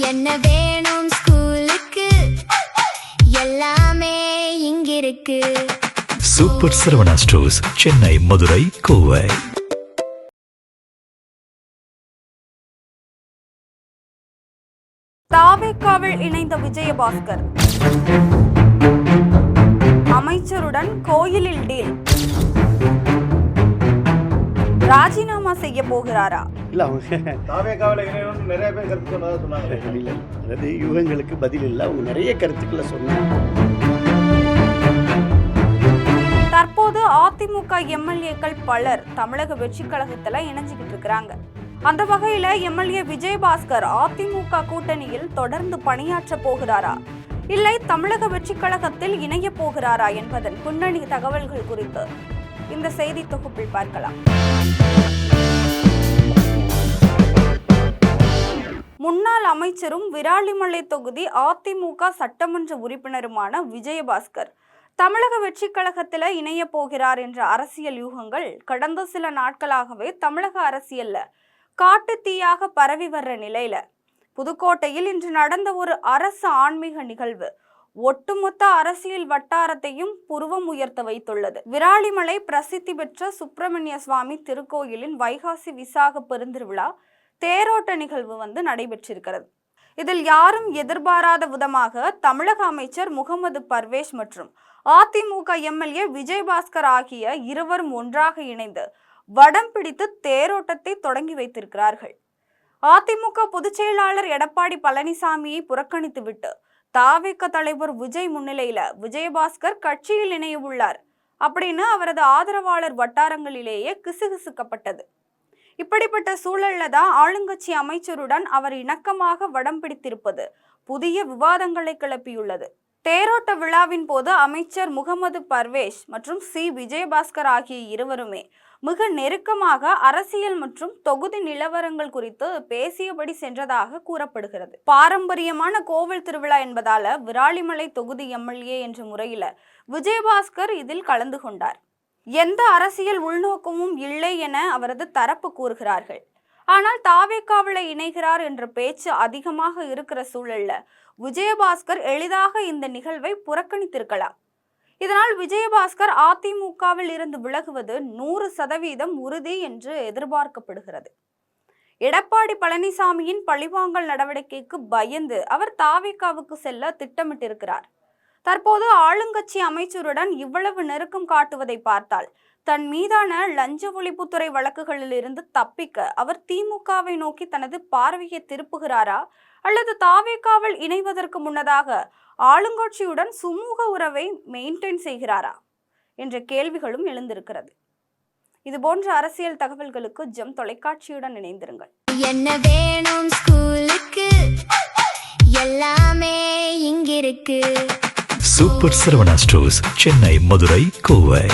என்ன வேணும் ஸ்கூலுக்கு எல்லாமே இங்கிருக்கு. Super Saravana stores, Chennai, Madurai, Kovai. தாவேக்காவில் இணைந்த விஜயபாஸ்கர் அமைச்சருடன் கோயிலில் டீல். ராஜினாமா செய்ய போகிறாரா? இல்ல அவங்க தாவேக்காவில் இணையணும்னு நிறைய பேர் கருத்து சொன்னதா சொன்னாங்க. இல்ல அதாவது யூகங்களுக்கு பதில் இல்லை, அவங்க நிறைய கருத்துக்களை சொன்னாங்க. தற்போது அதிமுக எம்எல்ஏக்கள் பலர் தமிழக வெற்றி கழகத்துல இணைஞ்சுக்கிட்டு இருக்கிறாங்க. அந்த வகையில எம்எல்ஏ விஜயபாஸ்கர் அதிமுக கூட்டணியில் தொடர்ந்து பணியாற்ற போகிறாரா, இல்லை தமிழக வெற்றி கழகத்தில் இணைய போகிறாரா என்பதன் பின்னணி தகவல்கள் குறித்து இந்த செய்தி தொகுப்பில் பார்க்கலாம். முன்னாள் அமைச்சரும் விராலிமலை தொகுதி அதிமுக சட்டமன்ற உறுப்பினருமான விஜயபாஸ்கர் தமிழக வெற்றி கழகத்தில் இணைய போகிறார் என்ற அரசியல் யூகங்கள் கடந்த சில நாட்களாகவே தமிழக அரசியல்ல காட்டு தீயாக பரவி வர்ற நிலையில புதுக்கோட்டையில் இன்று நடந்த ஒரு அரசு ஆன்மீக நிகழ்வு ஒட்டுமொத்த அரசியல் வட்டாரத்தையும் புருவம் உயர்த்த வைத்துள்ளது. விராலிமலை பிரசித்தி பெற்ற சுப்பிரமணிய சுவாமி திருக்கோயிலின் வைகாசி விசாக பெருந்திருவிழா தேரோட்ட நிகழ்வு நடைபெற்றிருக்கிறது. இதில் யாரும் எதிர்பாராத விதமாக தமிழக அமைச்சர் முகமது பர்வேஸ் மற்றும் அதிமுக எம்எல்ஏ விஜயபாஸ்கர் ஆகிய இருவரும் ஒன்றாக இணைந்து வடம் பிடித்து தேரோட்டத்தை தொடங்கி வைத்திருக்கிறார்கள். அதிமுக பொதுச் செயலாளர் எடப்பாடி பழனிசாமியை புறக்கணித்துவிட்டு தாவேக தலைவர் விஜய் முன்னிலையில விஜயபாஸ்கர் கட்சியில் இணைய உள்ளார் அப்படின்னு அவரது ஆதரவாளர் வட்டாரங்களிலேயே கிசுகிசுக்கப்பட்டது. இப்படிப்பட்ட சூழல்ல தான் ஆளுங்கட்சி அமைச்சருடன் அவர் இணக்கமாக வடம் பிடித்திருப்பது புதிய விவாதங்களை கிளப்பியுள்ளது. தேரோட்ட விழாவின் போது அமைச்சர் முகமது பர்வேஸ் மற்றும் விஜயபாஸ்கர் ஆகிய இருவருமே மிக நெருக்கமாக அரசியல் மற்றும் தொகுதி நிலவரங்கள் குறித்து பேசியபடி சென்றதாக கூறப்படுகிறது. பாரம்பரியமான கோவில் திருவிழா என்பதால விராலிமலை தொகுதி எம்எல்ஏ என்ற முறையில விஜயபாஸ்கர் இதில் கலந்து கொண்டார். எந்த அரசியல் உள்நோக்கமும் இல்லை என அவரது தரப்பு கூறுகிறார்கள். ஆனால் தாவேக்காவில இணைகிறார் என்ற பேச்சு அதிகமாக இருக்கிற சூழல்ல விஜயபாஸ்கர் எளிதாக இந்த நிகழ்வை புறக்கணித்திருக்கலாம். இதனால் விஜயபாஸ்கர் அதிமுகவில் இருந்து விலகுவது 100% உறுதி என்று எதிர்பார்க்கப்படுகிறது. எடப்பாடி பழனிசாமியின் பழிவாங்கல் நடவடிக்கைக்கு பயந்து அவர் தாவேக்காவுக்கு செல்ல திட்டமிட்டிருக்கிறார். தற்போது ஆளுங்கட்சி அமைச்சருடன் இவ்வளவு நெருக்கம் காட்டுவதை பார்த்தால் தன் மீதான லஞ்ச ஒழிப்புத்துறை வழக்குகளில் இருந்து தப்பிக்க அவர் திமுகவை நோக்கி தனது பார்வையை திருப்புகிறாரா, அல்லது தாவேக்காவில் இணைவதற்கு முன்னதாக ஆளுங்கட்சியுடன் சுமூக உறவை மெயின்டைன் செய்கிறாரா என்ற கேள்விகளும் எழுந்திருக்கிறது. இது போன்ற அரசியல் தகவல்களுக்கு ஜெம் தொலைக்காட்சியுடன் இணைந்திருங்கள். என்ன வேணும் ஸ்கூலுக்கு எல்லாமே இங்கிருக்கு. Super Saravana stores, Chennai, Madurai, Kovai.